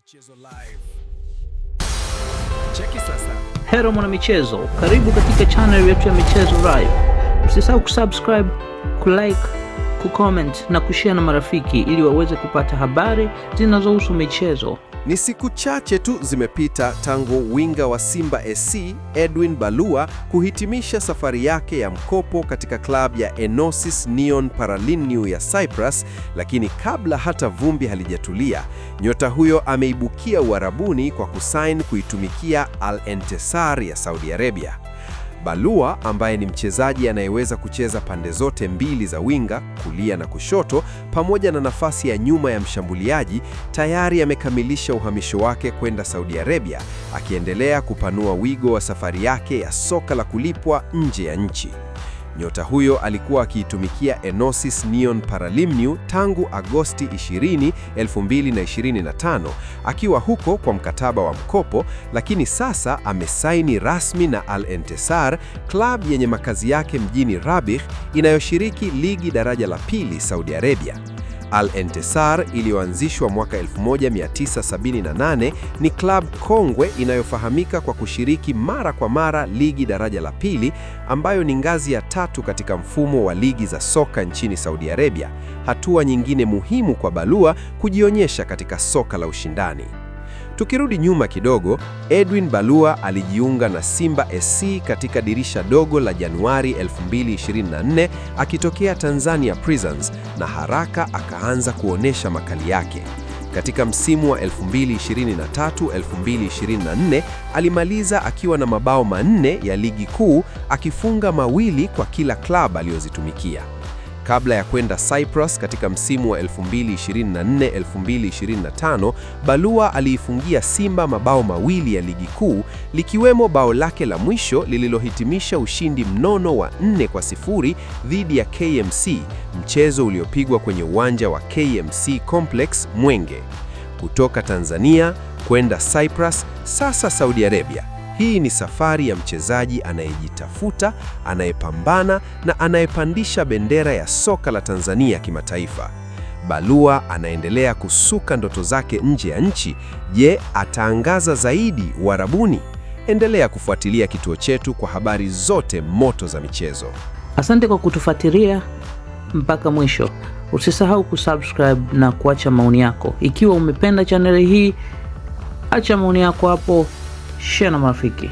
Michezo live. Cheki sasa. Hello mwana michezo, karibu katika channel yetu ya Michezo Live. Usisahau kusubscribe, kulike, kucomment na kushare na marafiki ili waweze kupata habari zinazohusu michezo. Ni siku chache tu zimepita tangu winga wa Simba SC Edwin Balua kuhitimisha safari yake ya mkopo katika klabu ya Enosis Neon Paralimniu ya Cyprus, lakini kabla hata vumbi halijatulia, nyota huyo ameibukia Uarabuni kwa kusaini kuitumikia Al Entesar ya Saudi Arabia. Balua, ambaye ni mchezaji anayeweza kucheza pande zote mbili za winga, kulia na kushoto, pamoja na nafasi ya nyuma ya mshambuliaji, tayari amekamilisha uhamisho wake kwenda Saudi Arabia, akiendelea kupanua wigo wa safari yake ya soka la kulipwa nje ya nchi. Nyota huyo alikuwa akiitumikia Enosis Neon Paralimniu tangu Agosti 20, 2025, akiwa huko kwa mkataba wa mkopo, lakini sasa amesaini rasmi na Al Entesar, klabu yenye makazi yake mjini Rabigh, inayoshiriki ligi daraja la pili Saudi Arabia. Al Entesar iliyoanzishwa mwaka 1978 ni klabu kongwe inayofahamika kwa kushiriki mara kwa mara ligi daraja la pili, ambayo ni ngazi ya tatu katika mfumo wa ligi za soka nchini Saudi Arabia, hatua nyingine muhimu kwa Balua kujionyesha katika soka la ushindani. Tukirudi nyuma kidogo, Edwin Balua alijiunga na Simba SC katika dirisha dogo la Januari 2024 akitokea Tanzania Prisons, na haraka akaanza kuonesha makali yake. Katika msimu wa 2023-2024 alimaliza akiwa na mabao 4 ya ligi kuu, akifunga 2 kwa kila klabu aliyozitumikia. Kabla ya kwenda Cyprus katika msimu wa 2024-2025, Balua aliifungia Simba mabao 2 ya ligi kuu, likiwemo bao lake la mwisho lililohitimisha ushindi mnono wa 4-0 dhidi ya KMC, mchezo uliopigwa kwenye uwanja wa KMC Complex Mwenge. Kutoka Tanzania kwenda Cyprus, sasa Saudi Arabia. Hii ni safari ya mchezaji anayejitafuta, anayepambana na anayepandisha bendera ya soka la Tanzania kimataifa. Balua anaendelea kusuka ndoto zake nje ya nchi. Je, ataangaza zaidi Uarabuni? Endelea kufuatilia kituo chetu kwa habari zote moto za michezo. Asante kwa kutufuatilia mpaka mwisho. Usisahau kusubscribe na kuacha maoni yako. Ikiwa umependa channel hii, acha maoni yako hapo, share na marafiki.